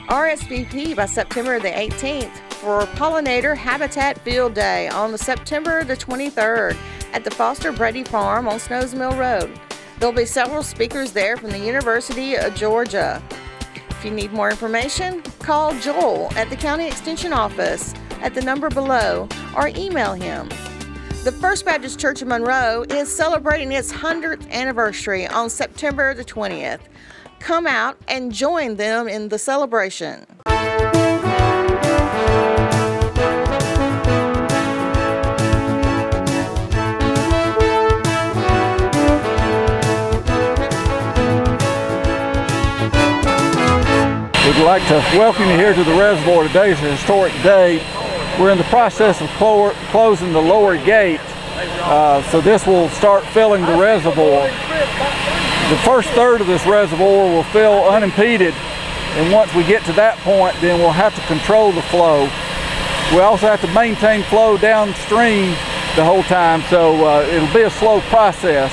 RSVP by September the 18th for Pollinator Habitat Field Day on September the 23rd at the Foster Brady Farm on Snows Mill Road. There'll be several speakers there from the University of Georgia. If you need more information, call Joel at the County Extension Office at the number below or email him. The First Baptist Church of Monroe is celebrating its 100th anniversary on September the 20th. Come out and join them in the celebration. We'd like to welcome you here to the reservoir today. It's a historic day. We're in the process of closing the lower gate, so this will start filling the reservoir. The first third of this reservoir will fill unimpeded, and once we get to that point, then we'll have to control the flow. We also have to maintain flow downstream the whole time, so it'll be a slow process.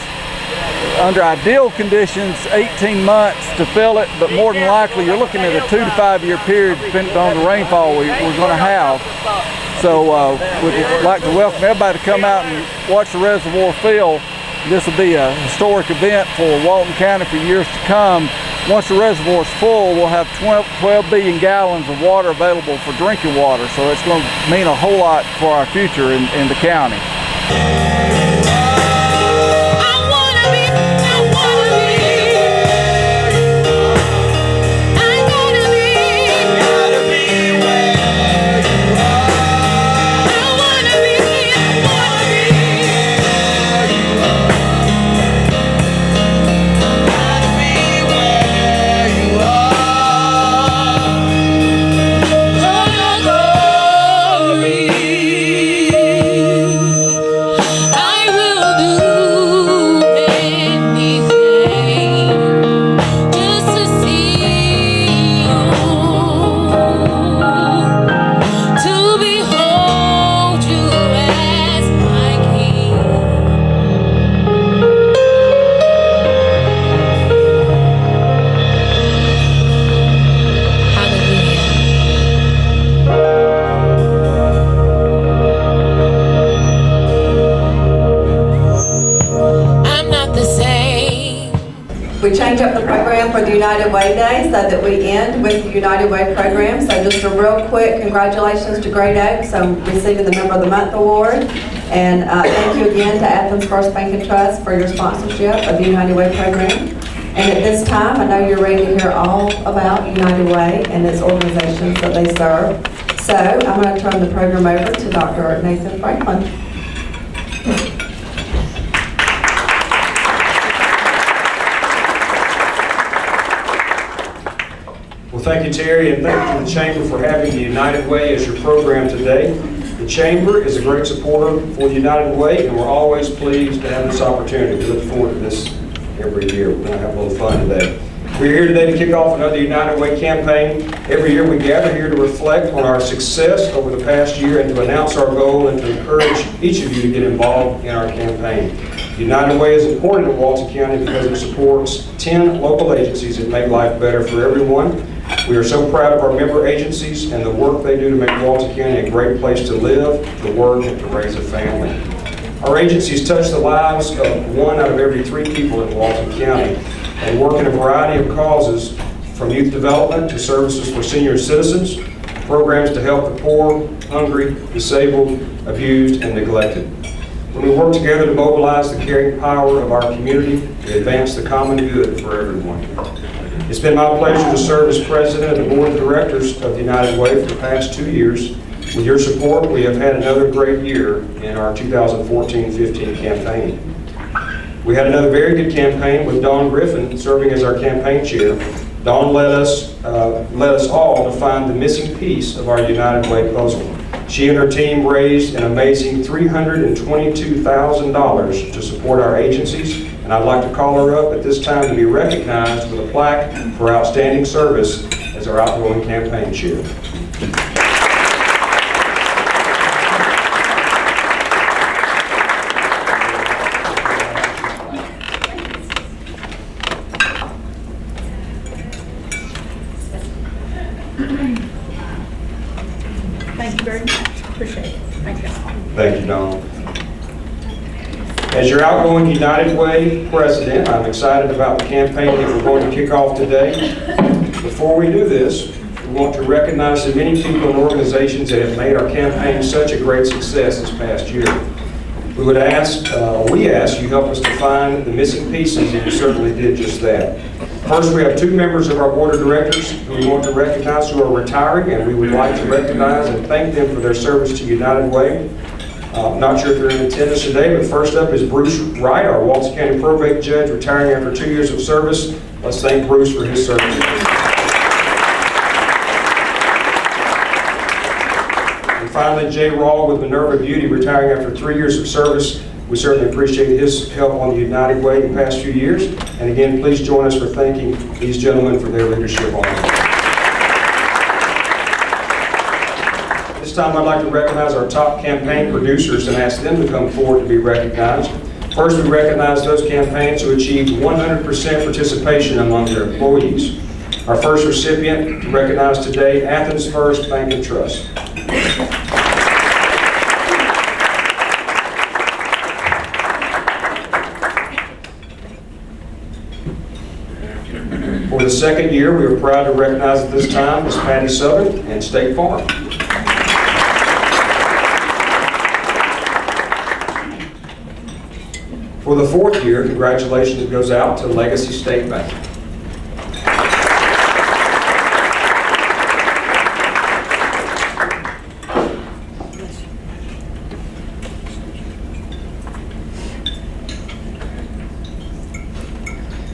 Under ideal conditions, 18 months to fill it, but more than likely you're looking at a 2 to 5 year period depending on the rainfall we're going to have. So we'd like to welcome everybody to come out and watch the reservoir fill. This will be a historic event for Walton County for years to come. Once the reservoir is full, we'll have 12 billion gallons of water available for drinking water. So it's going to mean a whole lot for our future in the county. We change up the program for the United Way Day so that we end with the United Way program. So just a real quick congratulations to Great Oaks on receiving the Member of the Month award. And thank you again to Athens First Bank and Trust for your sponsorship of the United Way program. And at this time, I know you're ready to hear all about United Way and its organizations that they serve. So I'm going to turn the program over to Dr. Nathan Franklin. Well, thank you, Terry, and thank you to the Chamber for having the United Way as your program today. The Chamber is a great supporter for the United Way, and we're always pleased to have this opportunity. We look forward to this every year. We're going to have a little fun today. We're here today to kick off another United Way campaign. Every year we gather here to reflect on our success over the past year and to announce our goal and to encourage each of you to get involved in our campaign. United Way is important in Walton County because it supports 10 local agencies that make life better for everyone. We are so proud of our member agencies and the work they do to make Walton County a great place to live, to work, and to raise a family. Our agencies touch the lives of 1 out of every 3 people in Walton County and work in a variety of causes, from youth development to services for senior citizens, programs to help the poor, hungry, disabled, abused, and neglected. When we work together to mobilize the caring power of our community, we advance the common good for everyone. It's been my pleasure to serve as president of the board of directors of the United Way for the past 2 years. With your support, we have had another great year in our 2014-15 campaign. We had another very good campaign with Dawn Griffin serving as our campaign chair. Dawn led us all to find the missing piece of our United Way puzzle. She and her team raised an amazing $322,000 to support our agencies, and I'd like to call her up at this time to be recognized with a plaque for outstanding service as our outgoing campaign chair. Thank you, Don. As your outgoing United Way president, I'm excited about the campaign that we're going to kick off today. Before we do this, we want to recognize the many people and organizations that have made our campaign such a great success this past year. We ask you help us to find the missing pieces, and you certainly did just that. First, we have two members of our board of directors who we want to recognize who are retiring, and we would like to recognize and thank them for their service to United Way. I'm not sure if they're in attendance today, but first up is Bruce Wright, our Walton County probate judge, retiring after 2 years of service. Let's thank Bruce for his service. And finally, Jay Rawl with Minerva Beauty, retiring after 3 years of service. We certainly appreciate his help on the United Way in the past few years. And again, please join us for thanking these gentlemen for their leadership on it. This time I'd like to recognize our top campaign producers and ask them to come forward to be recognized. First, we recognize those campaigns who achieved 100% participation among their employees. Our first recipient to recognize today, Athens First Bank and Trust. For the second year, we are proud to recognize at this time Ms. Patty Southern and State Farm. For the fourth year, congratulations goes out to Legacy State Bank.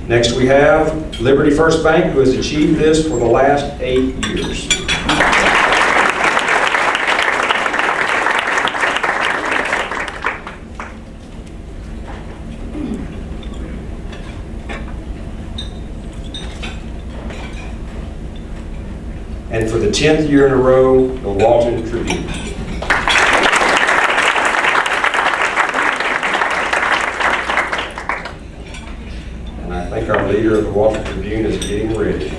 Next we have Liberty First Bank, who has achieved this for the last 8 years. And for the 10th year in a row, the Walton Tribune. Our leader of the Walton Tribune is getting ready.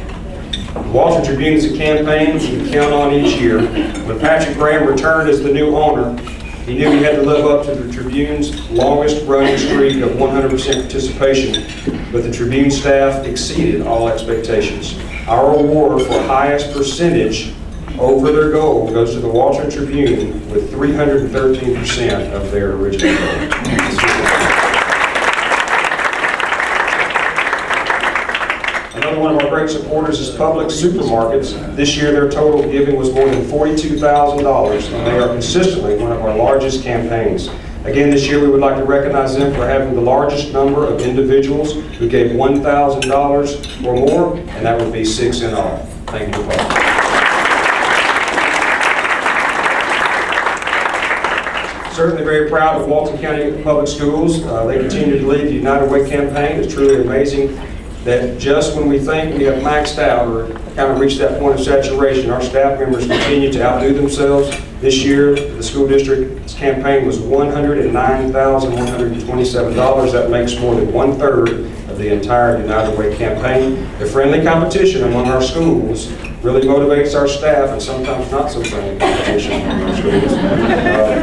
The Walton Tribune is a campaign you can count on each year. When Patrick Graham returned as the new owner, he knew he had to live up to the Tribune's longest running streak of 100% participation, but the Tribune staff exceeded all expectations. Our award for highest percentage over their goal goes to the Walton Tribune with 313% of their original goal. Another one of our great supporters is Public Supermarkets. This year their total giving was more than $42,000, and they are consistently one of our largest campaigns. Again, this year we would like to recognize them for having the largest number of individuals who gave $1,000 or more, and that would be 6 in all. Thank you, Paul. Certainly very proud of Walton County Public Schools. They continue to lead the United Way campaign. It's truly amazing that just when we think we have maxed out or kind of reached that point of saturation, our staff members continue to outdo themselves. This year, the school district's campaign was $109,127. That makes more than 1/3 of the entire United Way campaign. The friendly competition among our schools really motivates our staff, and sometimes not so friendly competition among our schools,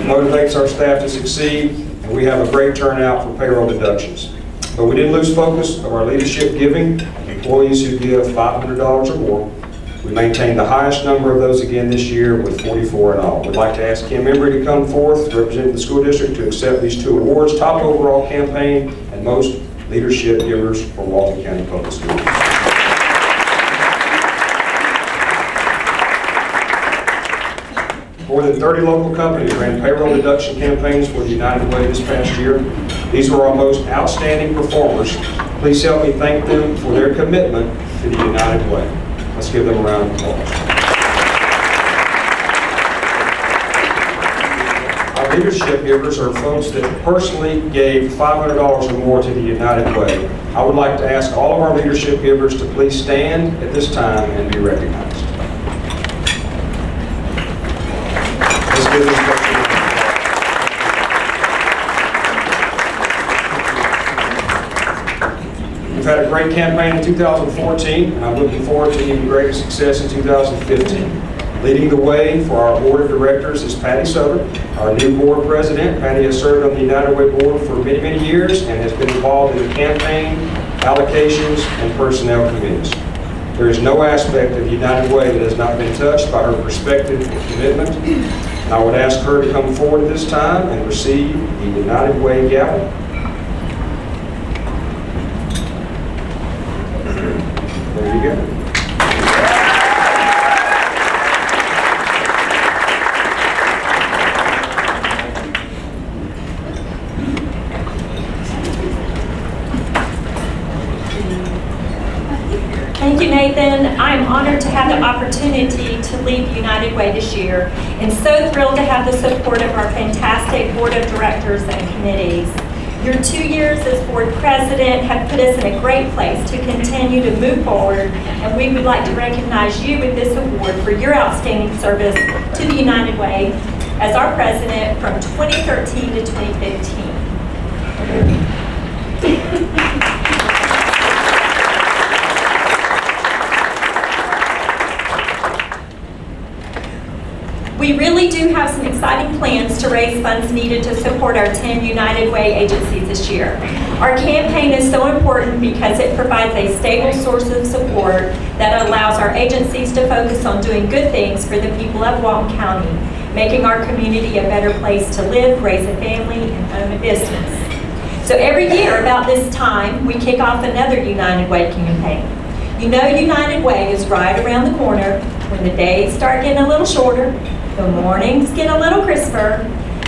motivates our staff to succeed, and we have a great turnout for payroll deductions. But we didn't lose focus of our leadership giving, employees who give $500 or more. We maintained the highest number of those again this year with 44 in all. We'd like to ask Kim Embry to come forth to represent the school district to accept these two awards, Top Overall Campaign and Most Leadership Givers for Walton County Public Schools. More than 30 local companies ran payroll deduction campaigns for the United Way this past year. These were our most outstanding performers. Please help me thank them for their commitment to the United Way. Let's give them a round of applause. Our leadership givers are folks that personally gave $500 or more to the United Way. I would like to ask all of our leadership givers to please stand at this time and be recognized. Let's give them a We've had a great campaign in 2014, and I'm looking forward to even greater success in 2015. Leading the way for our board of directors is Patty Souther, our new board president. Patty has served on the United Way board for many, many years and has been involved in the campaign, allocations, and personnel committees. There is no aspect of United Way that has not been touched by her perspective and commitment. And I would ask her to come forward at this time and receive the United Way gavel. There you go. Thank you, Nathan. I am honored to have the opportunity to lead United Way this year and so thrilled to have the support of our fantastic board of directors and committees. Your 2 years as board president have put us in a great place to continue to move forward, and we would like to recognize you with this award for your outstanding service to the United Way as our president from 2013 to 2015. We really do have some exciting plans to raise funds needed to support our 10 United Way agencies this year. Our campaign is so important because it provides a stable source of support that allows our agencies to focus on doing good things for the people of Walton County, making our community a better place to live, raise a family, and own a business. So every year about this time, we kick off another United Way campaign. You know United Way is right around the corner when the days start getting a little shorter, the mornings get a little crisper.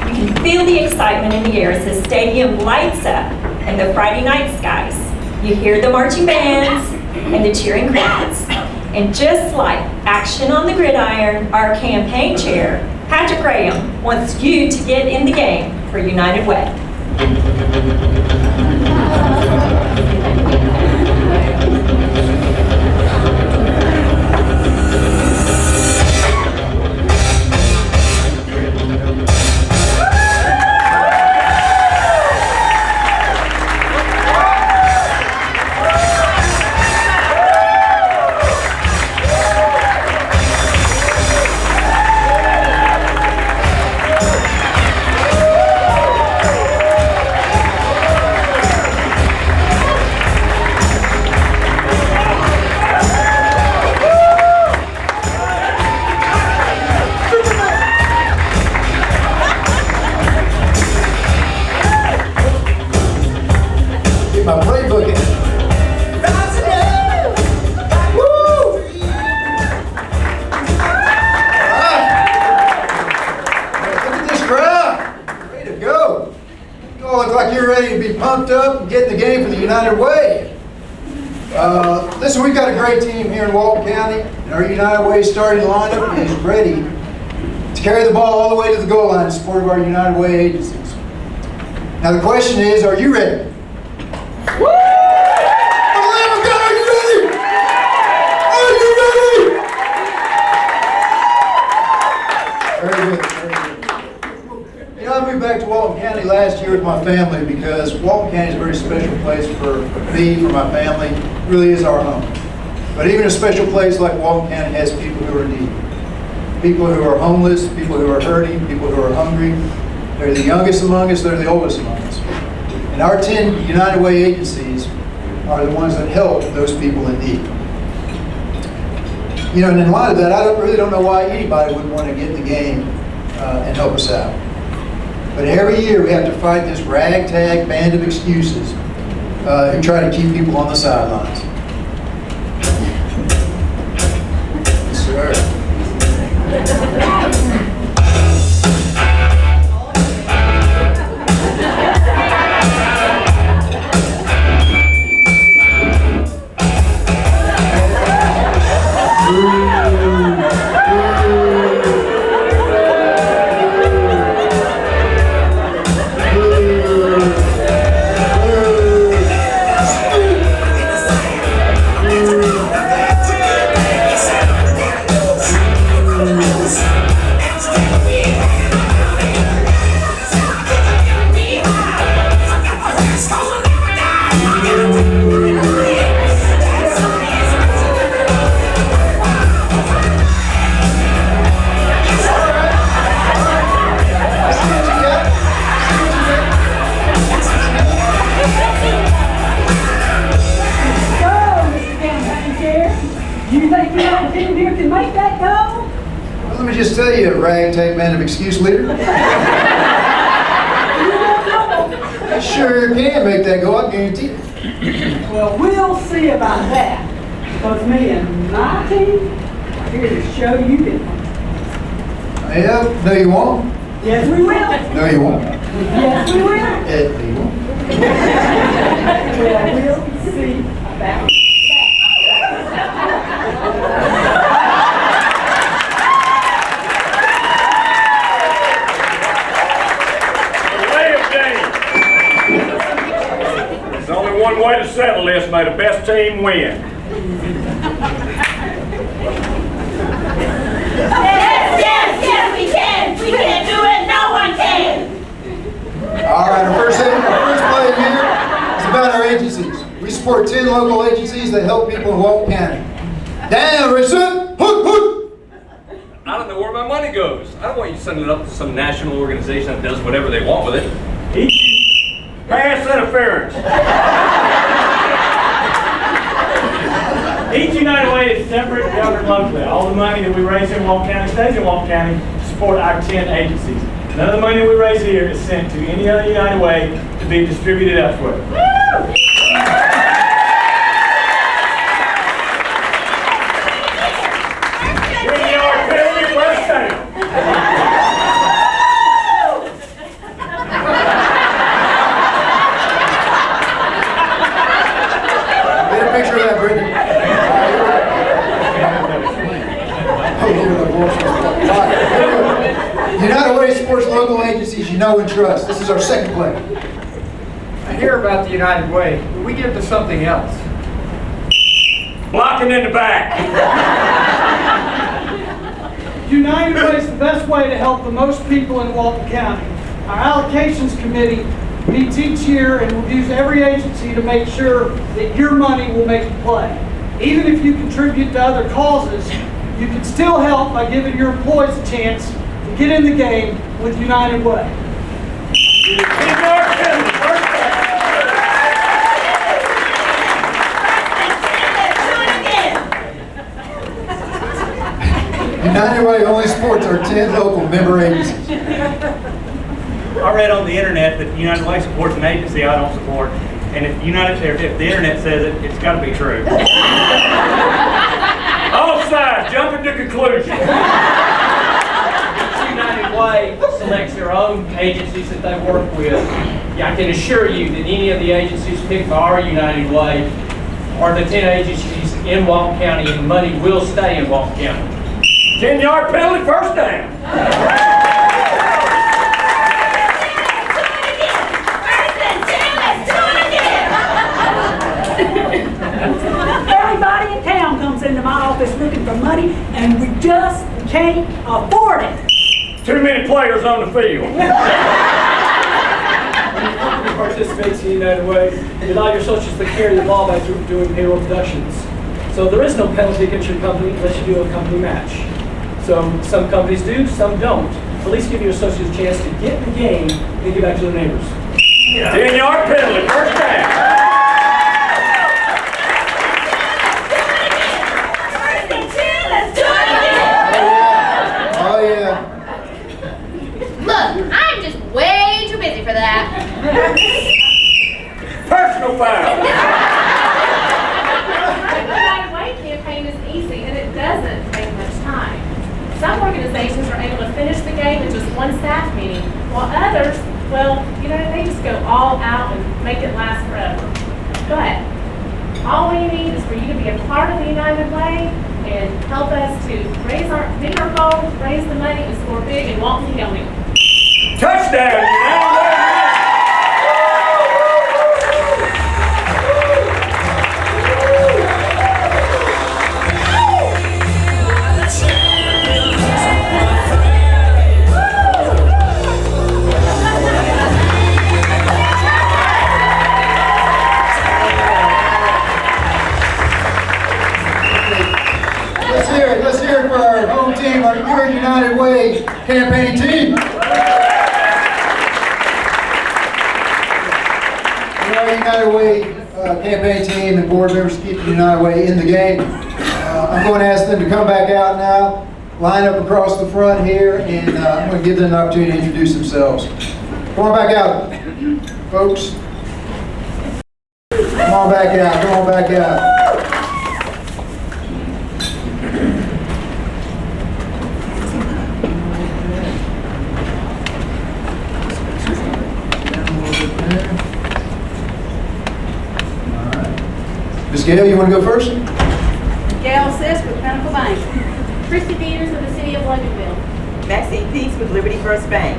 You can feel the excitement in the air as the stadium lights up and the Friday night skies. You hear the marching bands and the cheering crowds. And just like action on the gridiron, our campaign chair, Patrick Graham, wants you to get in the game for United Way. My playbook in. Woo! Look at this crowd. Ready to go. You all look like you're ready to be pumped up and get in the game for the United Way. Listen, we've got a great team here in Walton County, and our United Way starting lineup is ready to carry the ball all the way to the goal line in support of our United Way agencies. Now the question is, are you ready? Woo! Are you ready? Are you ready? Very good, very good. You know, I moved back to Walton County last year with my family because Walton County is a very special place for me, for my family. It really is our home. But even a special place like Walton County has people who are in need. People who are homeless, people who are hurting, people who are hungry. They're the youngest among us, they're the oldest among us. And our 10 United Way agencies are the ones that help those people in need. You know, and in light of that, I really don't know why anybody would want to get in the game and help us out. But every year we have to fight this ragtag band of excuses who try to keep people on the sidelines. Yes, sir. just tell you, ragtag man of excuse leader? Sure can make that go, I guarantee it. Well, we'll see about that. Because me and my team are here to show you different. Yeah, no you won't. Yes, we will. No you won't. Yes, we will. No you won't. Well, we'll see about that. There's only one way to settle this. May the best team win. Yes, we can. We can't do it. No one can. All right, our first play here is about our agencies. We support 10 local agencies that help people in Walton County. Down, ready, set, hook, hook. I don't know where my money goes. I don't want you sending it up to some national organization that does whatever they want with it. Pass interference. Each United Way is separate and governed locally. All the money that we raise in Walton County stays in Walton County to support our 10 agencies. None of the money we raise here is sent to any other United Way to be distributed elsewhere. Get a picture of that, Brittany. United Way supports local agencies you know and trust. This is our second play. I hear about the United Way, but we give to something else. Blocking in the back. United Way is the best way to help the most people in Walton County. Our allocations committee meets each year and reviews every agency to make sure that your money will make the play. Even if you contribute to other causes, you can still help by giving your employees a chance to get in the game with United Way. United Way only supports our 10 local member agencies. I read on the internet that United Way supports an agency I don't support, and if the internet says it, it's got to be true. All sides, jumping to conclusion. United Way selects their own agencies that they work with. I can assure you that any of the agencies picked by our United Way are the 10 agencies in Walton County, and money will stay in Walton County. 10-yard penalty, first down. Everybody in town comes into my office looking for money, and we just can't afford it. Too many players on the field. Who participates in the United Way, you allow your associates to carry the ball by doing payroll deductions. So there is no penalty against your company unless you do a company match. So some companies do, some don't. At least give your associates a chance to get in the game and get back to their neighbors. 10-yard penalty, first down. Oh yeah. Look, I'm just way too busy for that. Personal foul. The United Way campaign is easy and it doesn't take much time. Some organizations are able to finish the game in just one staff meeting, while others, well, they just go all out and make it last forever. But all we need is for you to be a part of the United Way and help us to meet our goals, raise the money, and score big in Walton County. Touchdown, United Way. Let's hear it for our home team, our Your United Way campaign team. Our United Way campaign team and board members keep the United Way in the game. I'm going to ask them to come back out now. line up across the front here, and I'm going to give them an opportunity to introduce themselves. Come on back out, folks. Come on back out. Come on back out. Ms. Gail, you want to go first? Gail Sis with Pinnacle Bank. Christy Peters of the City of Loganville. Maxine Peace with Liberty First Bank.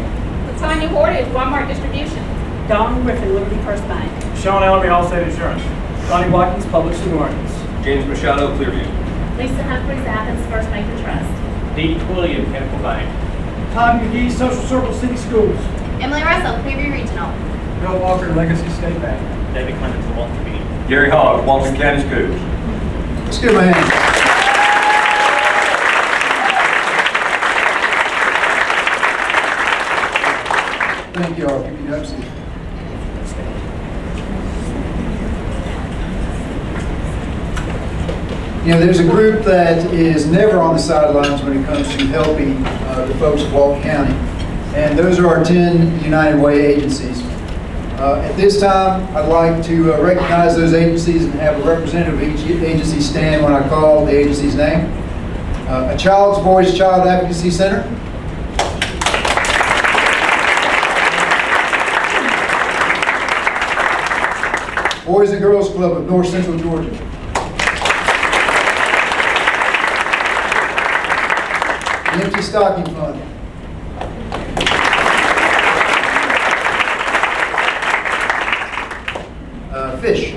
Latanya Horton, Walmart Distribution. Dawn Griffin, Liberty First Bank. Sean Ellery, Allstate Insurance. Connie Watkins, Public Assurance. James Machado, Clearview. Lisa Humphries, Athens First Bank and Trust. Dee Twilliam, Pinnacle Bank. Todd McGee, Social Circle City Schools. Emily Russell, Clearview Regional. Bill Walker, Legacy State Bank. David Clemens, Walton Entertainment. Gary Hogg, Walton County Schools. Let's give them a hand. Thank you all. Give me that seat. You know, there's a group that is never on the sidelines when it comes to helping the folks of Walton County, and those are our 10 United Way agencies. At this time, I'd like to recognize those agencies and have a representative of each agency stand when I call the agency's name. A Child's Voice Child Advocacy Center. Boys and Girls Club of North Central Georgia. The Empty Stocking Fund. Fish.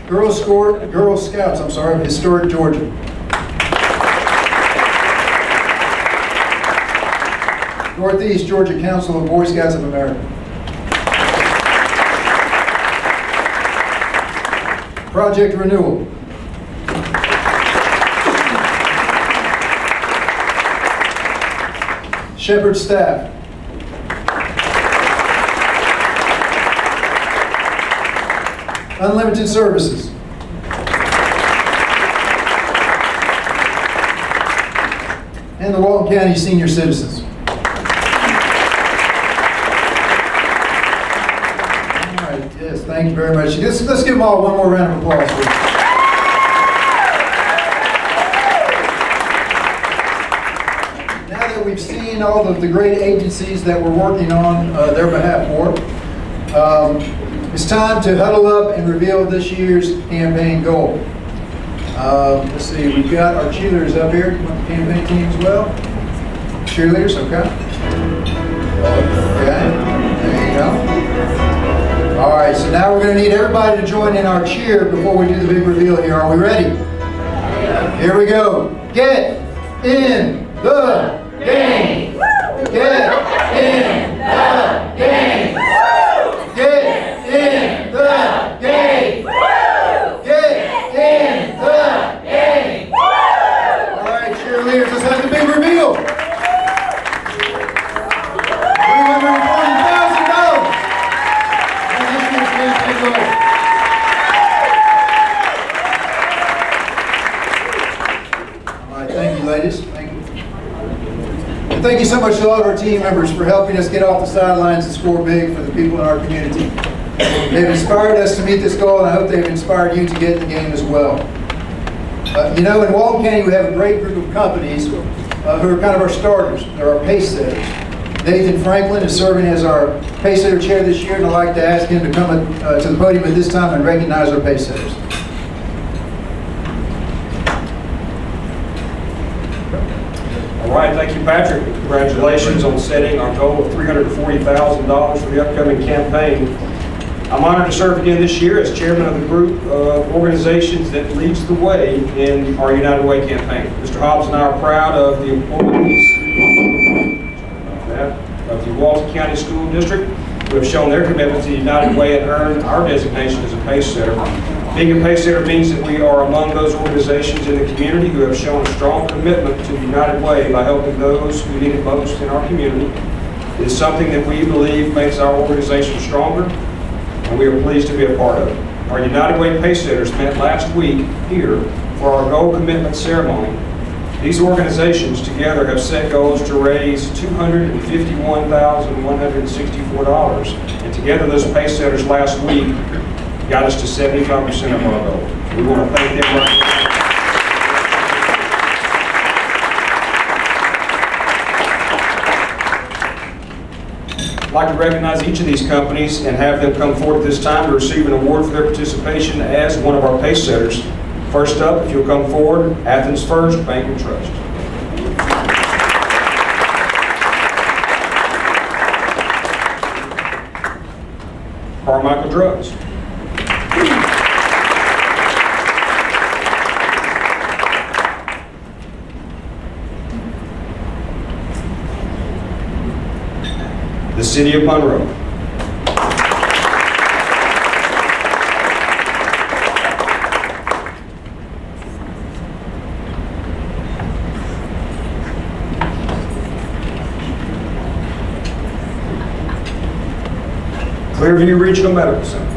Girl Scouts, of Historic Georgia. Northeast Georgia Council of Boy Scouts of America. Project Renewal. Shepherd Staff. Unlimited Services. And the Walton County Senior Citizens. All right, yes, thank you very much. Let's give them all one more round of applause, please. Now that we've seen all of the great agencies that we're working on their behalf for, it's time to huddle up and reveal this year's campaign goal. Let's see, we've got our cheerleaders up here. You want the campaign team as well? Cheerleaders, okay. Okay, there you go. All right, so now we're going to need everybody to join in our cheer before we do the big reveal here. Are we ready? Here we go. Get in the game. Get in the game. Get in the game. Get in the game. All right, cheerleaders, let's have the big reveal. $340,000. And this year's campaign goal. All right, thank you, ladies. Thank you. And thank you so much to all of our team members for helping us get off the sidelines and score big for the people in our community. They've inspired us to meet this goal, and I hope they've inspired you to get in the game as well. You know, in Walton County, we have a great group of companies who are kind of our starters. They're our pace setters. Nathan Franklin is serving as our pace setter chair this year, and I'd like to ask him to come to the podium at this time and recognize our pace setters. All right, thank you, Patrick. Congratulations on setting our goal of $340,000 for the upcoming campaign. I'm honored to serve again this year as chairman of the group of organizations that leads the way in our United Way campaign. Mr. Hobbs and I are proud of the employees of the Walton County School District who have shown their commitment to the United Way and earned our designation as a pace setter. Being a pace setter means that we are among those organizations in the community who have shown a strong commitment to the United Way by helping those who need it most in our community. It is something that we believe makes our organization stronger, and we are pleased to be a part of it. Our United Way Pacesetters met last week here for our goal commitment ceremony. These organizations together have set goals to raise $251,164, and together those Pacesetters last week got us to 75% of our goal. We want to thank them right now. I'd like to recognize each of these companies and have them come forward at this time to receive an award for their participation as one of our Pacesetters. First up, if you'll come forward, Athens First Bank and Trust. Carmichael Drugs. The City of Monroe. Clearview Regional Medical Center.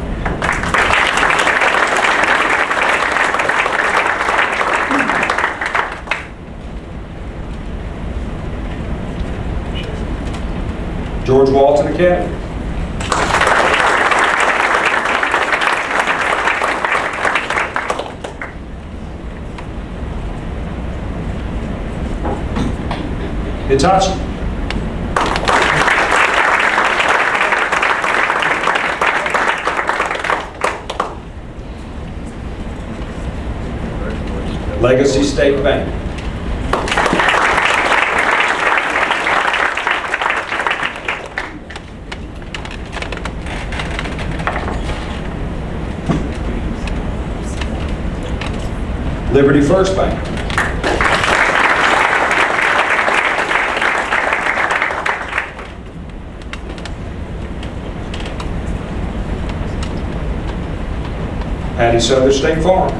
George Walton Academy. Hitachi. Legacy State Bank. Liberty First Bank. Patty Southern State Farm.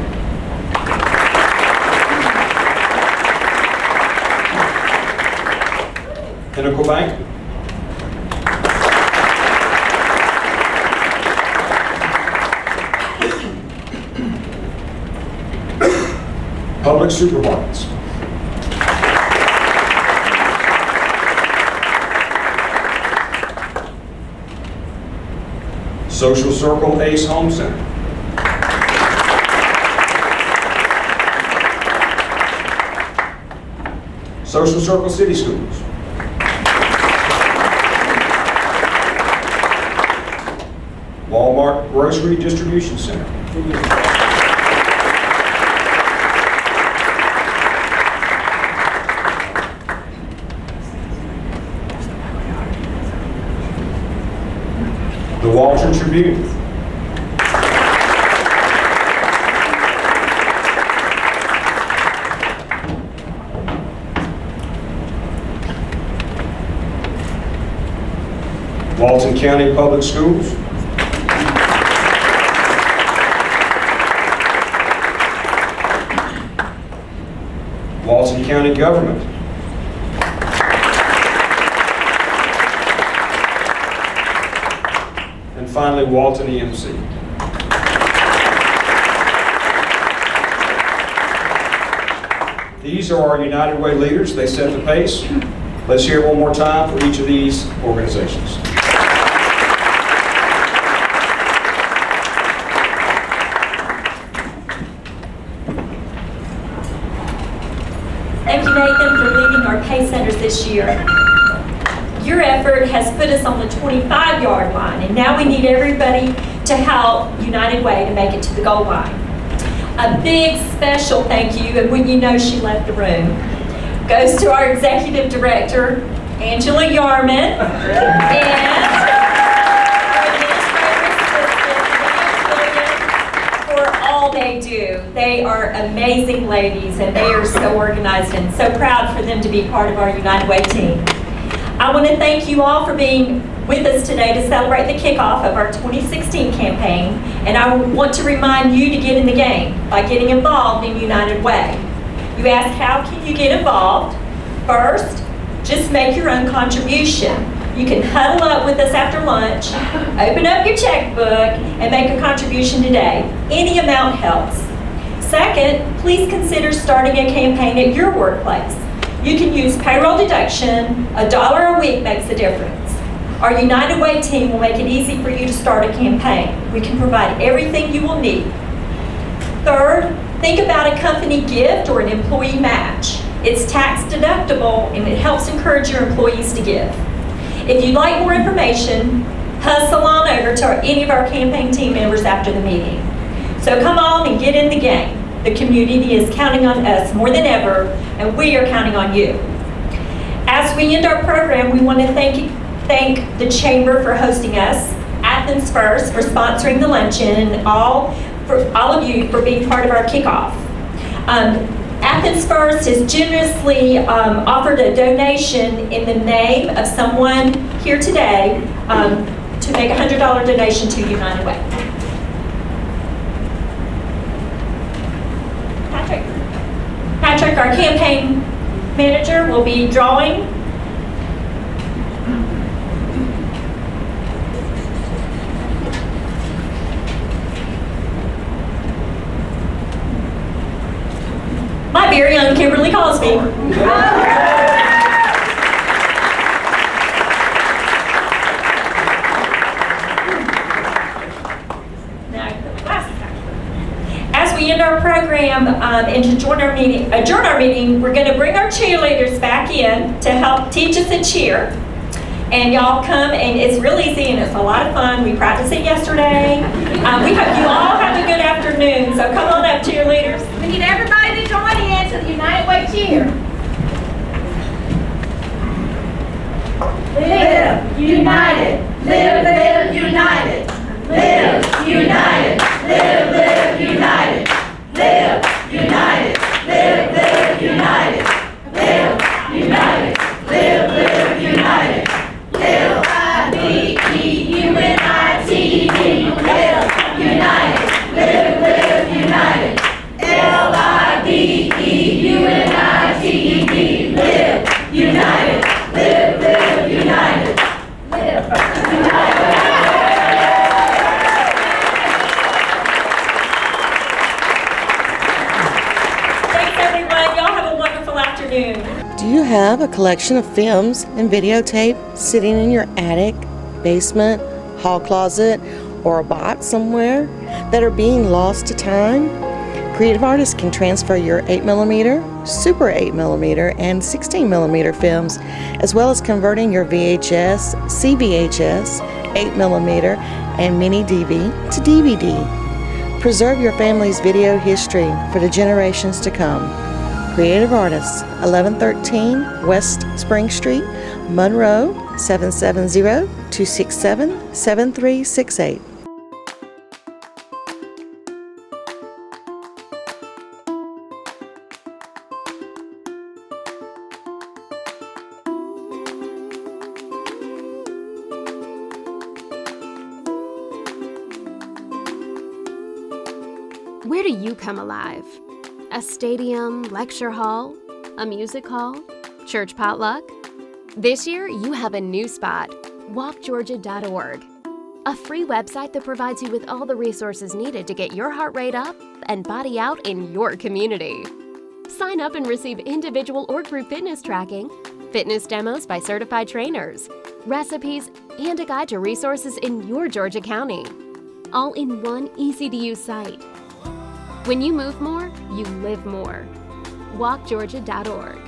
Pinnacle Bank. Public supermarkets. Social Circle Ace Home Center. Social Circle City Schools. Walmart Grocery Distribution Center. The Walton Tribune. Walton County Public Schools. Walton County Government. And finally, Walton EMC. These are our United Way leaders. They set the pace. Let's hear it one more time for each of these organizations. Thank you, Nathan, for leading our Pacesetters this year. Your effort has put us on the 25-yard line, and now we need everybody to help United Way to make it to the goal line. A big special thank you, and when you know she left the room, goes to our Executive Director, Angela Yarman, and our Administrative Assistant, for all they do. They are amazing ladies, and they are so organized, and so proud for them to be part of our United Way team. I want to thank you all for being with us today to celebrate the kickoff of our 2016 campaign, and I want to remind you to get in the game by getting involved in United Way. You ask, how can you get involved? First, just make your own contribution. You can huddle up with us after lunch, open up your checkbook, and make a contribution today. Any amount helps. Second, please consider starting a campaign at your workplace. You can use payroll deduction. $1 a week makes a difference. Our United Way team will make it easy for you to start a campaign. We can provide everything you will need. Third, think about a company gift or an employee match. It's tax deductible and it helps encourage your employees to give. If you'd like more information, hustle on over to any of our campaign team members after the meeting. So come on and get in the game. The community is counting on us more than ever, and we are counting on you. As we end our program, we want to thank the Chamber for hosting us, Athens First for sponsoring the luncheon, and all of you for being part of our kickoff. Athens First has generously offered a donation in the name of someone here today to make a $100 donation to United Way. Patrick, our campaign manager, will be drawing. My very own Kimberly Cosby. As we end our program and to adjourn our meeting, we're going to bring our cheerleaders back in to help teach us a cheer. And y'all come, and it's real easy and it's a lot of fun. We practiced it yesterday. We hope you all have a good afternoon. So come on up, cheerleaders. We need everybody to join in to the United Way cheer. Live united, live united, live united, live united, live united, live united, live united, live united, live L-I-V-E-U-N-I-T-E-D, live united, live united, L-I-V-E-U-N-I-T-E-D, live united, live united, live united. Do you have a collection of films and videotape sitting in your attic, basement, hall closet, or a box somewhere that are being lost to time? Creative artists can transfer your 8mm, Super 8mm, and 16mm films, as well as converting your VHS, CVHS, 8mm, and mini DV to DVD. Preserve your family's video history for the generations to come. Creative Artists, 1113 West Spring Street, Monroe, 770-267-7368. Where do you come alive? A stadium, lecture hall, a music hall, church potluck? This year, you have a new spot, walkgeorgia.org, a free website that provides you with all the resources needed to get your heart rate up and body out in your community. Sign up and receive individual or group fitness tracking, fitness demos by certified trainers, recipes, and a guide to resources in your Georgia County, all in one easy-to-use site. When you move more, you live more. walkgeorgia.org.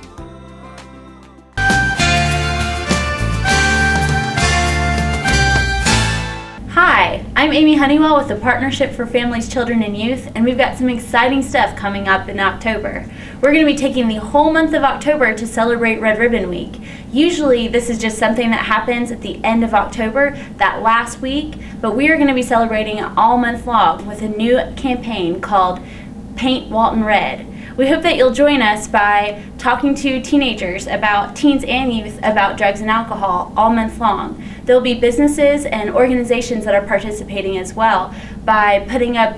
Hi, I'm Amy Honeywell with the Partnership for Families, Children, and Youth, and we've got some exciting stuff coming up in October. We're going to be taking the whole month of October to celebrate Red Ribbon Week. Usually this is just something that happens at the end of October, that last week, but we are going to be celebrating all month long with a new campaign called Paint Walton Red. We hope that you'll join us by talking to teenagers about teens and youth about drugs and alcohol all month long. There'll be businesses and organizations that are participating as well by putting up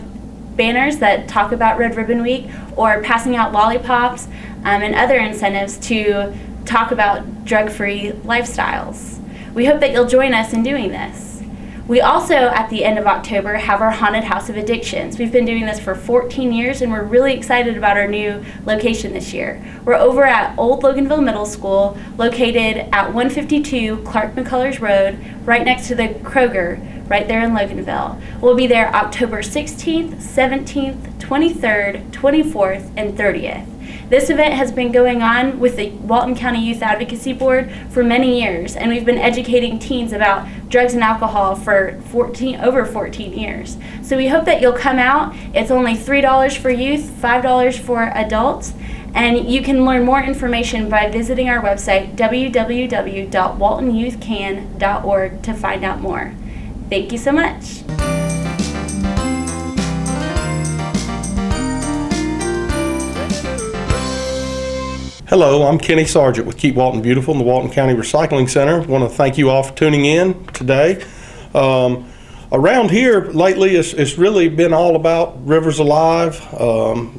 banners that talk about Red Ribbon Week or passing out lollipops and other incentives to talk about drug-free lifestyles. We hope that you'll join us in doing this. We also, at the end of October, have our Haunted House of Addictions. We've been doing this for 14 years, and we're really excited about our new location this year. We're over at Old Loganville Middle School, located at 152 Clark McCullers Road, right next to the Kroger, right there in Loganville. We'll be there October 16th, 17th, 23rd, 24th, and 30th. This event has been going on with the Walton County Youth Advocacy Board for many years, and we've been educating teens about drugs and alcohol for over 14 years. So we hope that you'll come out. It's only $3 for youth, $5 for adults, and you can learn more information by visiting our website, www.waltonyouthcan.org, to find out more. Thank you so much. Hello, I'm Kenny Sargent with Keep Walton Beautiful in the Walton County Recycling Center. I want to thank you all for tuning in today. Around here lately, it's really been all about Rivers Alive.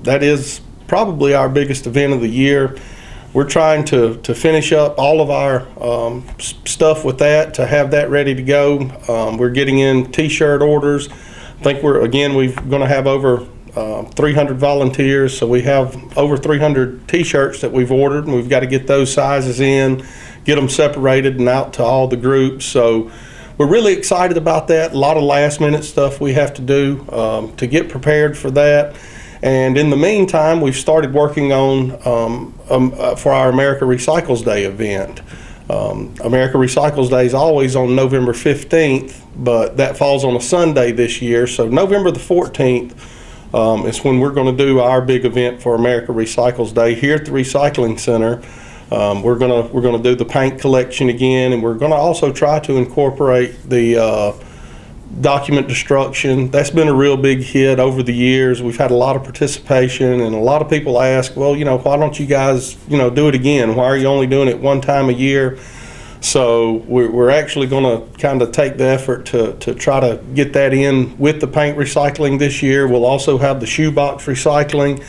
That is probably our biggest event of the year. We're trying to finish up all of our stuff with that, to have that ready to go. We're getting in t-shirt orders. I think we're going to have over 300 volunteers, so we have over 300 t-shirts that we've ordered, and we've got to get those sizes in, get them separated and out to all the groups. So we're really excited about that. A lot of last minute stuff we have to do to get prepared for that. And in the meantime, we've started working on for our America Recycles Day event. America Recycles Day is always on November 15th, but that falls on a Sunday this year. So November the 14th is when we're going to do our big event for America Recycles Day here at the Recycling Center. We're going to do the paint collection again, and we're going to also try to incorporate the document destruction. That's been a real big hit over the years. We've had a lot of participation, and a lot of people ask, well, why don't you guys, do it again? Why are you only doing it one time a year? So we're actually going to kind of take the effort to try to get that in with the paint recycling this year. We'll also have the shoebox recycling,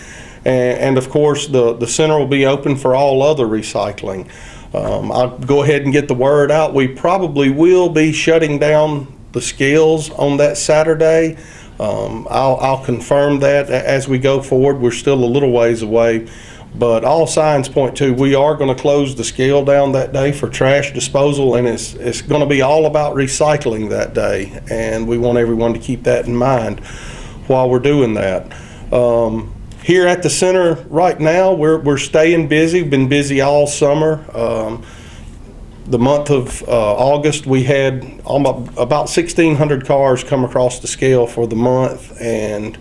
and of course the center will be open for all other recycling. I'll go ahead and get the word out. We probably will be shutting down the scales on that Saturday. I'll confirm that as we go forward. We're still a little ways away. But all signs point to we are going to close the scale down that day for trash disposal, and it's going to be all about recycling that day, and we want everyone to keep that in mind while we're doing that. Here at the center right now, we're staying busy. We've been busy all summer. The month of August, we had about 1,600 cars come across the scale for the month, and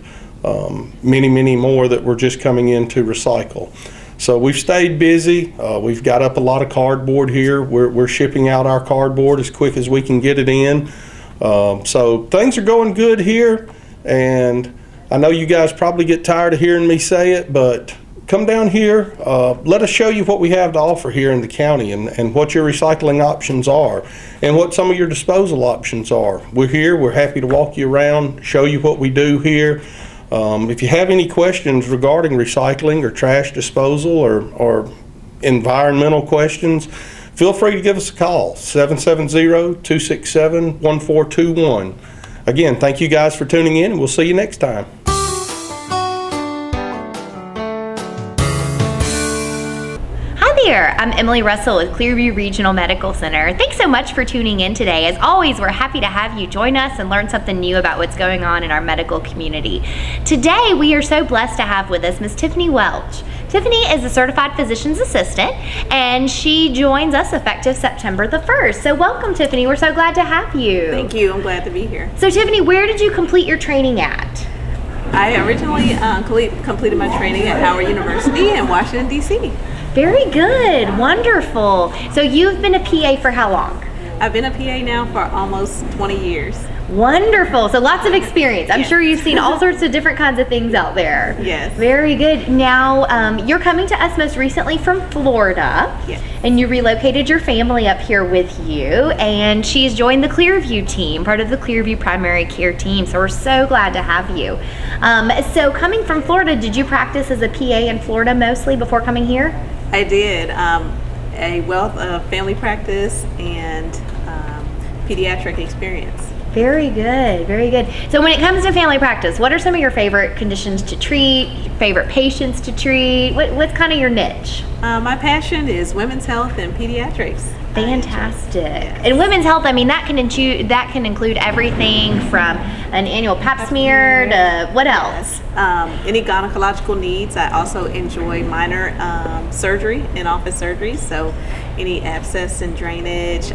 many more that were just coming in to recycle. So we've stayed busy. We've got up a lot of cardboard here. We're shipping out our cardboard as quick as we can get it in. So things are going good here, and I know you guys probably get tired of hearing me say it, but come down here. Let us show you what we have to offer here in the county, and what your recycling options are, and what some of your disposal options are. We're here. We're happy to walk you around, show you what we do here. If you have any questions regarding recycling or trash disposal or environmental questions, feel free to give us a call, 770-267-1421. Again, thank you guys for tuning in, and we'll see you next time. Hi there, I'm Emily Russell with Clearview Regional Medical Center. Thanks so much for tuning in today. As always, we're happy to have you join us and learn something new about what's going on in our medical community. Today, we are so blessed to have with us Ms. Tiffany Welch. Tiffany is a certified physician's assistant, and she joins us effective September the 1st. So welcome, Tiffany. We're so glad to have you. Thank you. I'm glad to be here. So Tiffany, where did you complete your training at? I originally completed my training at Howard University in Washington, D.C. Very good. Wonderful. So you've been a PA for how long? I've been a PA now for almost 20 years. Wonderful. So lots of experience. I'm sure you've seen all sorts of different kinds of things out there. Yes. Very good. Now, you're coming to us most recently from Florida. Yes. And you relocated your family up here with you, and she's joined the Clearview team, part of the Clearview primary care team. So we're so glad to have you. So coming from Florida, did you practice as a PA in Florida mostly before coming here? I did. A wealth of family practice and pediatric experience. Very good, very good. So when it comes to family practice, what are some of your favorite conditions to treat, favorite patients to treat? What's kind of your niche? My passion is women's health and pediatrics. Fantastic. And women's health, I mean, that can include everything from an annual pap smear to what else? Any gynecological needs. I also enjoy minor surgery, in-office surgery. So any abscess and drainage,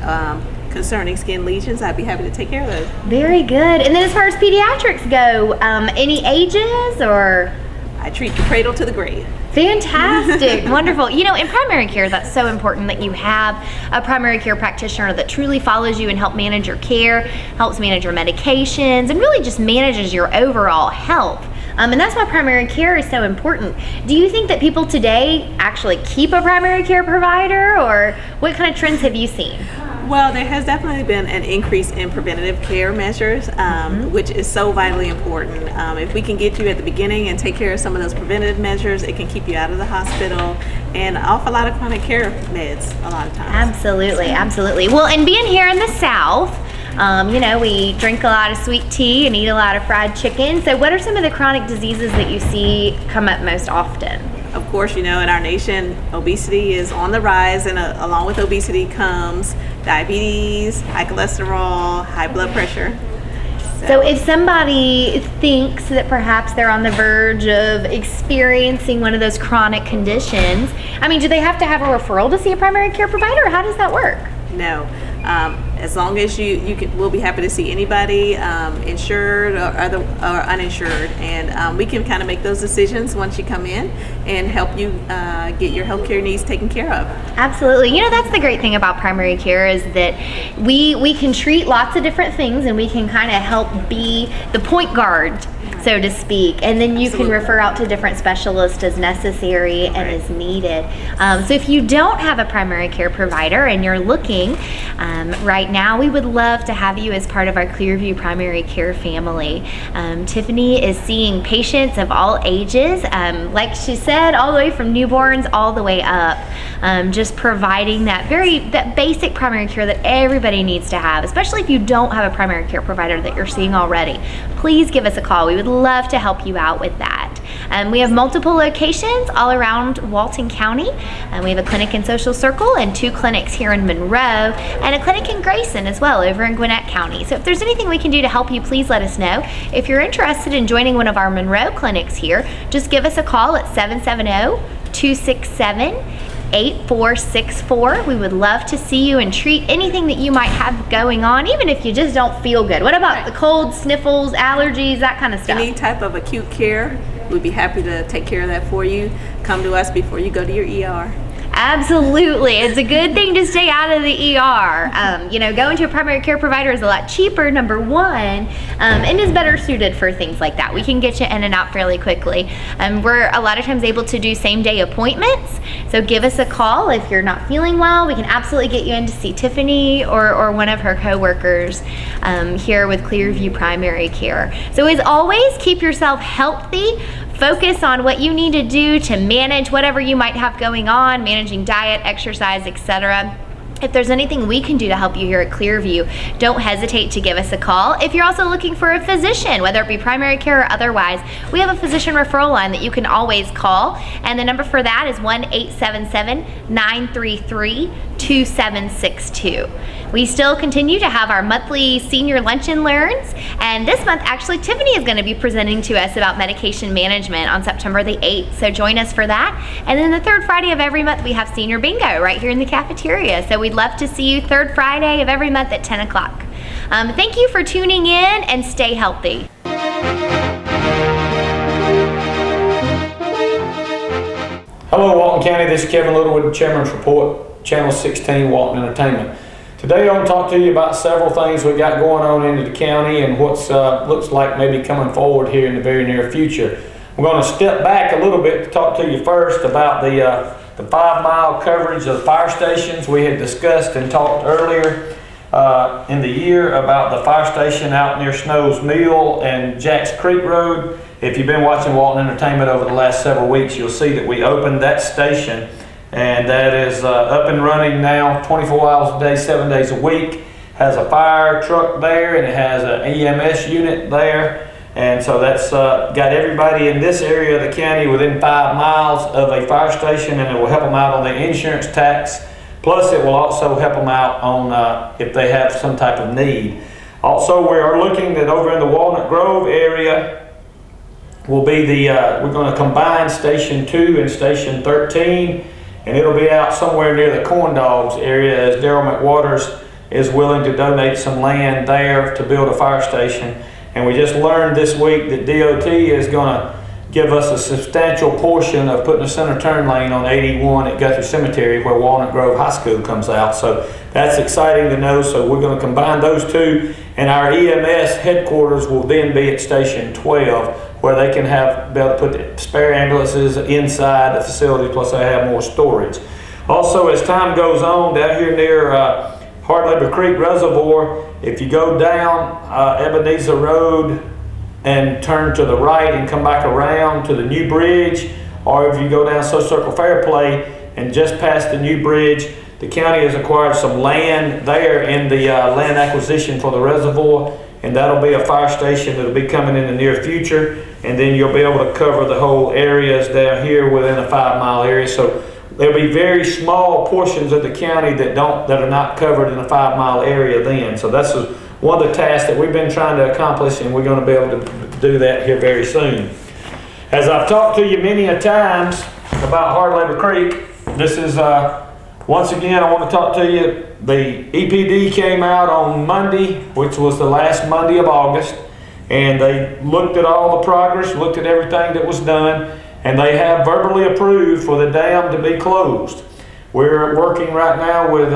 concerning skin lesions, I'd be happy to take care of those. Very good. And then as far as pediatrics go, any ages or? I treat the cradle to the grave. Fantastic. Wonderful. You know, in primary care, that's so important that you have a primary care practitioner that truly follows you and helps manage your care, helps manage your medications, and really just manages your overall health. And that's why primary care is so important. Do you think that people today actually keep a primary care provider, or what kind of trends have you seen? Well, there has definitely been an increase in preventative care measures, which is so vitally important. If we can get you at the beginning and take care of some of those preventative measures, it can keep you out of the hospital and off a lot of chronic care meds a lot of times. Absolutely, absolutely. Well, and being here in the South, you know, we drink a lot of sweet tea and eat a lot of fried chicken. So what are some of the chronic diseases that you see come up most often? Of course, you know, in our nation, obesity is on the rise, and along with obesity comes diabetes, high cholesterol, high blood pressure. So if somebody thinks that perhaps they're on the verge of experiencing one of those chronic conditions, I mean, do they have to have a referral to see a primary care provider, or how does that work? No. As long as we'll be happy to see anybody, insured or uninsured, and we can kind of make those decisions once you come in and help you get your healthcare needs taken care of. Absolutely. You know, that's the great thing about primary care is that we can treat lots of different things, and we can kind of help be the point guard, so to speak, and then you can refer out to different specialists as necessary and as needed. So if you don't have a primary care provider and you're looking right now, we would love to have you as part of our Clearview primary care family. Tiffany is seeing patients of all ages, like she said, all the way from newborns all the way up, just providing that basic primary care that everybody needs to have, especially if you don't have a primary care provider that you're seeing already. Please give us a call. We would love to help you out with that. We have multiple locations all around Walton County. We have a clinic in Social Circle and 2 clinics here in Monroe, and a clinic in Grayson as well over in Gwinnett County. So if there's anything we can do to help you, please let us know. If you're interested in joining one of our Monroe clinics here, just give us a call at 770-267-8464. We would love to see you and treat anything that you might have going on, even if you just don't feel good. What about the cold, sniffles, allergies, that kind of stuff? Any type of acute care, we'd be happy to take care of that for you. Come to us before you go to your ER. Absolutely. It's a good thing to stay out of the ER. You know, going to a primary care provider is a lot cheaper, number one, and is better suited for things like that. We can get you in and out fairly quickly. We're a lot of times able to do same-day appointments, so give us a call if you're not feeling well. We can absolutely get you in to see Tiffany or one of her coworkers here with Clearview Primary Care. So as always, keep yourself healthy. Focus on what you need to do to manage whatever you might have going on, managing diet, exercise, etc. If there's anything we can do to help you here at Clearview, don't hesitate to give us a call. If you're also looking for a physician, whether it be primary care or otherwise, we have a physician referral line that you can always call, and the number for that is 1-877-933-2762. We still continue to have our monthly senior lunch and learns, and this month actually Tiffany is going to be presenting to us about medication management on September the 8th, so join us for that. And then the third Friday of every month we have senior bingo right here in the cafeteria, so we'd love to see you third Friday of every month at 10 o'clock. Thank you for tuning in, and stay healthy. Hello Walton County, this is Kevin Little with the Chairman's Report, Channel 16 Walton Entertainment. Today I want to talk to you about several things we got going on into the county and what's looks like maybe coming forward here in the very near future. We're going to step back a little bit to talk to you first about the 5-mile coverage of the fire stations. We had discussed and talked earlier in the year about the fire station out near Snow's Mill and Jacks Creek Road. If you've been watching Walton Entertainment over the last several weeks, you'll see that we opened that station, and that is up and running now 24 hours a day, 7 days a week. has a fire truck there, and it has an EMS unit there. And so that's got everybody in this area of the county within 5 miles of a fire station, and it will help them out on the insurance tax. Plus, it will also help them out on if they have some type of need. Also, we are looking at over in the Walnut Grove area will be we're going to combine Station 2 and Station 13, and it'll be out somewhere near the Corn Dogs area, as Daryl McWaters is willing to donate some land there to build a fire station. And we just learned this week that DOT is going to give us a substantial portion of putting a center turn lane on 81 at Guthrie Cemetery, where Walnut Grove High School comes out. So that's exciting to know. So we're going to combine those two, and our EMS headquarters will then be at Station 12, where they can be able to put the spare ambulances inside the facility, plus they have more storage. Also, as time goes on, down here near Hard Labor Creek Reservoir, if you go down Ebenezer Road and turn to the right and come back around to the new bridge, or if you go down Social Circle Fairplay and just past the new bridge, the county has acquired some land there in the land acquisition for the reservoir, and that'll be a fire station that'll be coming in the near future, and then you'll be able to cover the whole areas down here within a 5 mile area. So there'll be very small portions of the county that are not covered in a 5 mile area then. So that's one of the tasks that we've been trying to accomplish, and we're going to be able to do that here very soon. As I've talked to you many a times about Hard Labor Creek, this is once again I want to talk to you. The EPD came out on Monday, which was the last Monday of August, and they looked at all the progress, looked at everything that was done, and they have verbally approved for the dam to be closed. We're working right now with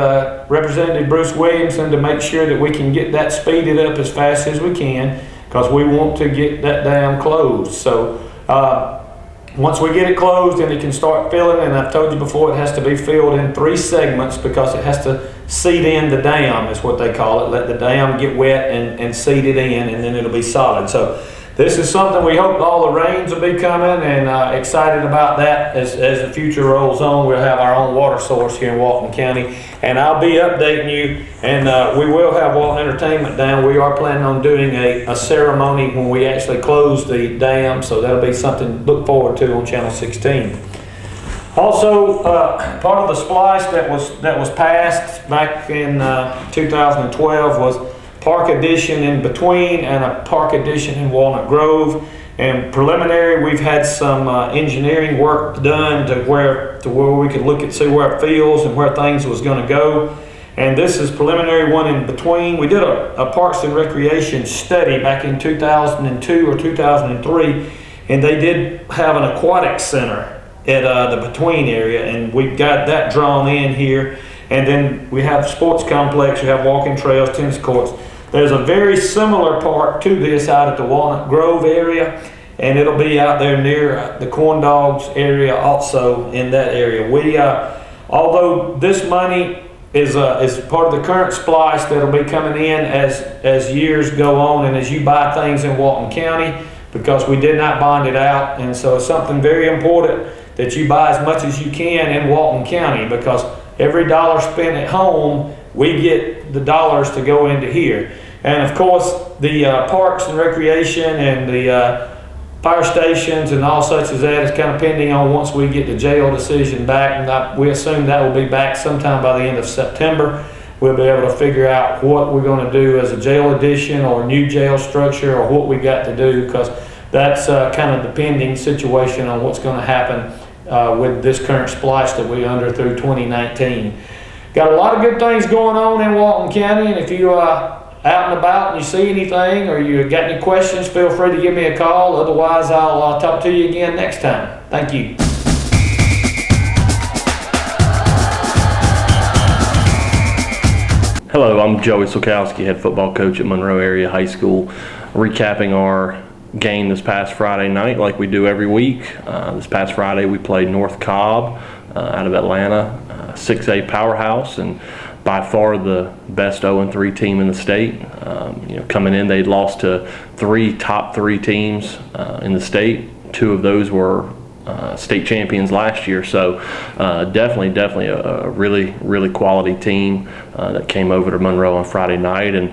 Representative Bruce Williamson to make sure that we can get that speeded up as fast as we can, because we want to get that dam closed. So once we get it closed, then it can start filling, and I've told you before, it has to be filled in 3 segments because it has to seed in the dam, is what they call it. Let the dam get wet and seed it in, and then it'll be solid. So this is something we hope all the rains will be coming, and excited about that as the future rolls on. We'll have our own water source here in Walton County, and I'll be updating you, and we will have Walton Entertainment down. We are planning on doing a ceremony when we actually close the dam, so that'll be something to look forward to on Channel 16. Also, part of the splice that was passed back in 2012 was Park Addition in between and a Park Addition in Walnut Grove. And preliminary, we've had some engineering work done to where we could look at see where it feels and where things was going to go. And this is preliminary one in between. We did a Parks and Recreation study back in 2002 or 2003, and they did have an aquatic center at the between area, and we've got that drawn in here. And then we have sports complex, we have walking trails, tennis courts. There's a very similar park to this out at the Walnut Grove area, and it'll be out there near the Corn Dogs area also in that area. Although this money is part of the current splice that'll be coming in as years go on and as you buy things in Walton County, because we did not bond it out, and so it's something very important that you buy as much as you can in Walton County, because every dollar spent at home, we get the dollars to go into here. And of course, the Parks and Recreation and the fire stations and all such as that is kind of pending on once we get the jail decision back, and we assume that will be back sometime by the end of September. We'll be able to figure out what we're going to do as a jail addition or a new jail structure, or what we got to do, because that's kind of the pending situation on what's going to happen with this current splice that we're under through 2019. Got a lot of good things going on in Walton County, and if you are out and about and you see anything or you got any questions, feel free to give me a call. Otherwise, I'll talk to you again next time. Thank you. Hello, I'm Joey Sulkowski, head football coach at Monroe Area High School, recapping our game this past Friday night like we do every week. This past Friday we played North Cobb out of Atlanta, 6A powerhouse, and by far the best 0-3 team in the state. Coming in, they'd lost to 3 top 3 teams in the state. 2 of those were state champions last year. So definitely a really quality team that came over to Monroe on Friday night. And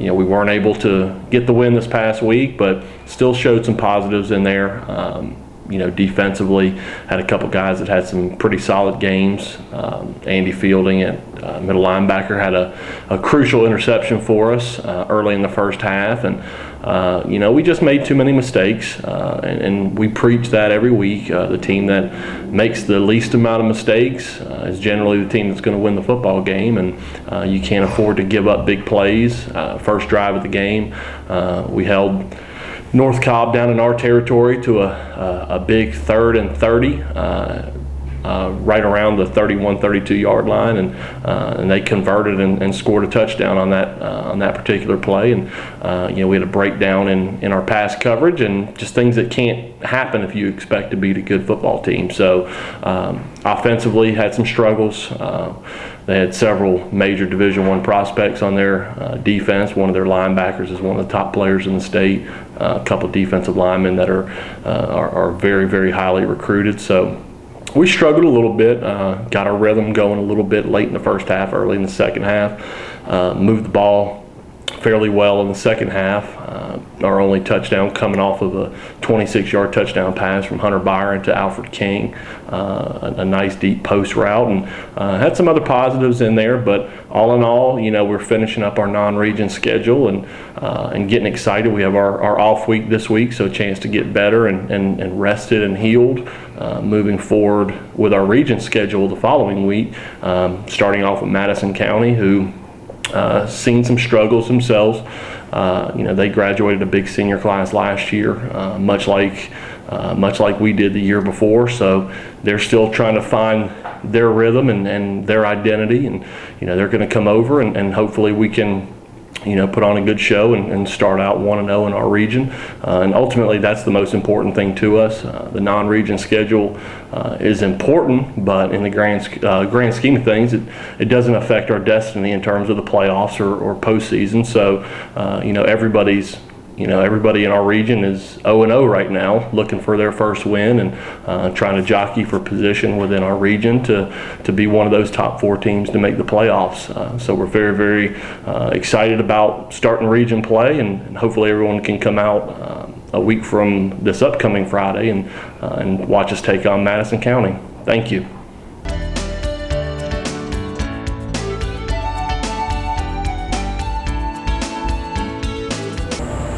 we weren't able to get the win this past week, but still showed some positives in there. Defensively, had a couple guys that had some pretty solid games. Andy Fielding at middle linebacker had a crucial interception for us early in the first half, and we just made too many mistakes, and we preach that every week. The team that makes the least amount of mistakes is generally the team that's going to win the football game, and you can't afford to give up big plays. First drive of the game, we held North Cobb down in our territory to a big 3rd and 30, right around the 31-32 yard line, and they converted and scored a touchdown on that particular play. And we had a breakdown in our pass coverage, and just things that can't happen if you expect to beat a good football team. So offensively, had some struggles. They had several major Division I prospects on their defense. One of their linebackers is one of the top players in the state. A couple defensive linemen that are very highly recruited. So we struggled a little bit, got our rhythm going a little bit late in the first half, early in the second half, moved the ball fairly well in the second half. Our only touchdown coming off of a 26-yard touchdown pass from Hunter Byron to Alfred King, a nice deep post route, and had some other positives in there. But all in all, we're finishing up our non-region schedule and getting excited. We have our off week this week, so a chance to get better and rested and healed, moving forward with our region schedule the following week, starting off with Madison County, who seen some struggles themselves. They graduated a big senior class last year, much like we did the year before. So they're still trying to find their rhythm and their identity, and they're going to come over and hopefully we can put on a good show and start out 1-0 in our region. And ultimately, that's the most important thing to us. The non-region schedule is important, but in the grand scheme of things, it doesn't affect our destiny in terms of the playoffs or postseason. So, everybody in our region is 0-0 right now, looking for their first win and trying to jockey for position within our region to be one of those top 4 teams to make the playoffs. So we're very excited about starting region play, and hopefully everyone can come out a week from this upcoming Friday and watch us take on Madison County. Thank you.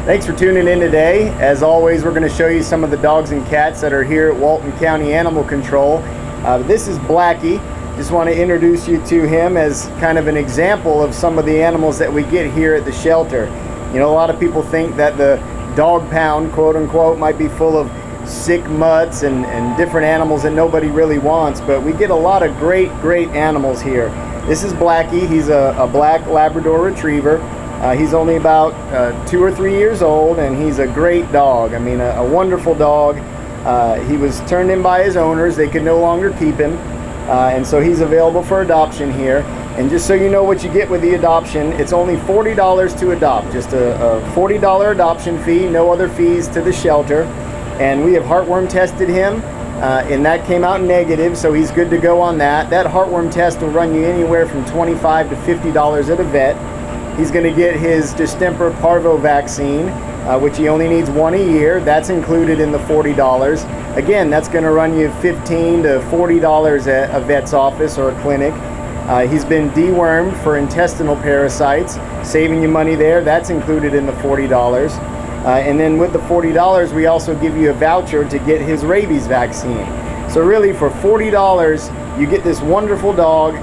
Thanks for tuning in today. As always, we're going to show you some of the dogs and cats that are here at Walton County Animal Control. This is Blackie. Just want to introduce you to him as kind of an example of some of the animals that we get here at the shelter. A lot of people think that the dog pound, quote unquote, might be full of sick mutts and different animals that nobody really wants, but we get a lot of great animals here. This is Blackie. He's a black Labrador Retriever. He's only about 2 or 3 years old, and he's a great dog. I mean, a wonderful dog. He was turned in by his owners. They could no longer keep him, and so he's available for adoption here. And just so you know what you get with the adoption, it's only $40 to adopt. Just a $40 adoption fee, no other fees to the shelter. And we have heartworm tested him, and that came out negative, so he's good to go on that. That heartworm test will run you anywhere from $25 to $50 at a vet. He's going to get his distemper parvo vaccine, which he only needs 1 a year. That's included in the $40. Again, that's going to run you $15 to $40 at a vet's office or a clinic. He's been dewormed for intestinal parasites, saving you money there. That's included in the $40. And then with the $40, we also give you a voucher to get his rabies vaccine. So really, for $40, you get this wonderful dog,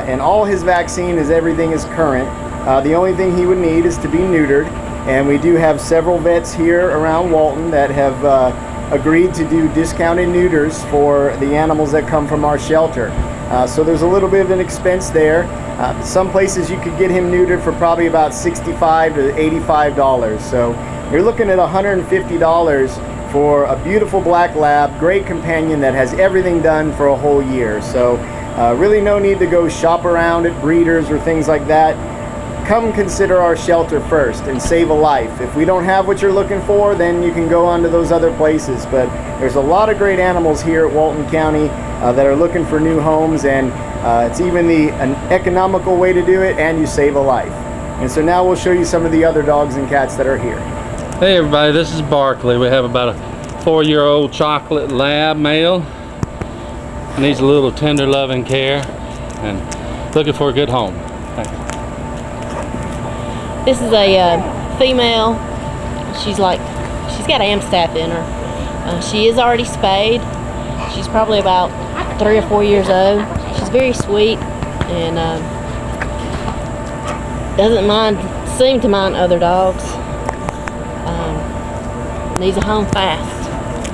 and all his vaccine everything is current. The only thing he would need is to be neutered, and we do have several vets here around Walton that have agreed to do discounted neuters for the animals that come from our shelter. So there's a little bit of an expense there. Some places you could get him neutered for probably about $65 to $85. So you're looking at $150 for a beautiful black lab, great companion that has everything done for a whole year. So really no need to go shop around at breeders or things like that. come consider our shelter first and save a life. If we don't have what you're looking for, then you can go on to those other places. But there's a lot of great animals here at Walton County that are looking for new homes, and it's even an economical way to do it, and you save a life. And so now we'll show you some of the other dogs and cats that are here. Hey everybody, this is Barkley. We have about a 4-year-old chocolate lab male. Needs a little tender loving care and looking for a good home. Thanks. This is a female. She's got Amstaff in her. She is already spayed. She's probably about 3 or 4 years old. She's very sweet and doesn't seem to mind other dogs. Needs a home fast.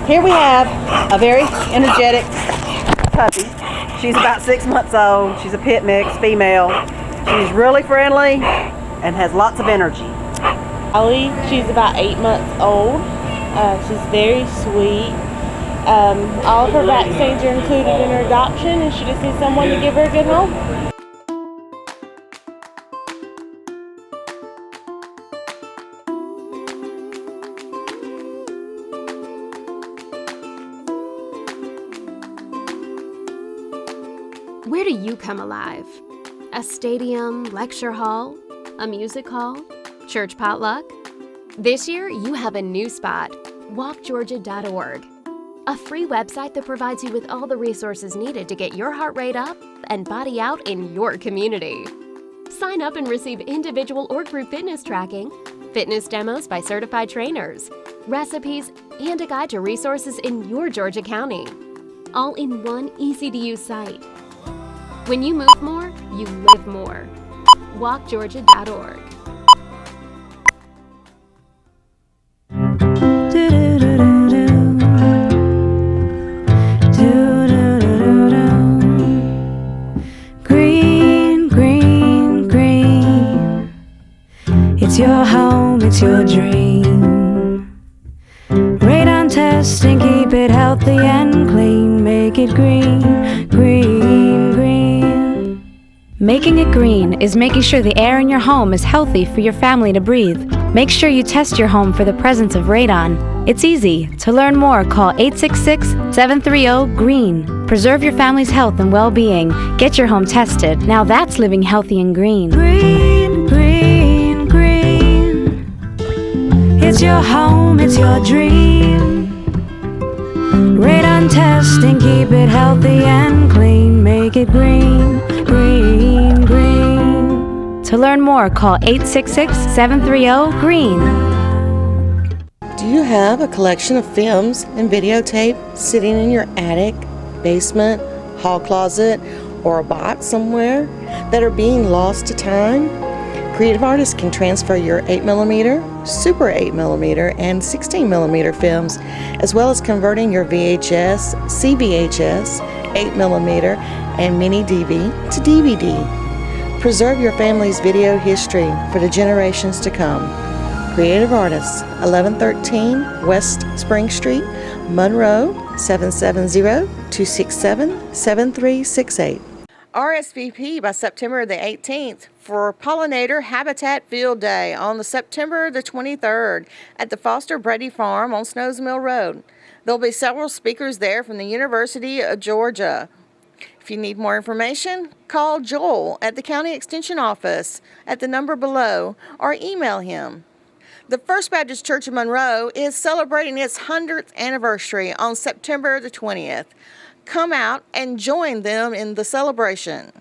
Here we have a very energetic puppy. She's about 6 months old. She's a pit mix, female. She's really friendly and has lots of energy. Ollie, she's about 8 months old. She's very sweet. All of her vaccines are included in her adoption, and she just needs someone to give her a good home. Where do you come alive? A stadium, lecture hall, a music hall, church potluck? This year, you have a new spot, walkgeorgia.org, a free website that provides you with all the resources needed to get your heart rate up and body out in your community. Sign up and receive individual or group fitness tracking, fitness demos by certified trainers, recipes, and a guide to resources in your Georgia County, all in one easy-to-use site. When you move more, you live more. walkgeorgia.org. Green, green, green. It's your home, it's your dream. Radon testing, keep it healthy and clean. Make it green, green, green. Making it green is making sure the air in your home is healthy for your family to breathe. Make sure you test your home for the presence of radon. It's easy. To learn more, call 866-730-GREEN. Preserve your family's health and well-being. Get your home tested. Now that's living healthy and green. Green, green, green. It's your home, it's your dream. Radon testing, keep it healthy and clean. Make it green, green, green. To learn more, call 866-730-GREEN. Do you have a collection of films and videotape sitting in your attic, basement, hall closet, or a box somewhere that are being lost to time? Creative artists can transfer your 8mm, Super 8mm, and 16mm films, as well as converting your VHS, CVHS, 8mm, and mini DV to DVD. Preserve your family's video history for the generations to come. Creative Artists, 1113 West Spring Street, Monroe, 770-267-7368. RSVP by September the 18th for Pollinator Habitat Field Day on September the 23rd at the Foster Brady Farm on Snows Mill Road. There'll be several speakers there from the University of Georgia. If you need more information, call Joel at the County Extension Office at the number below or email him. The First Baptist Church of Monroe is celebrating its 100th anniversary on September the 20th. Come out and join them in the celebration.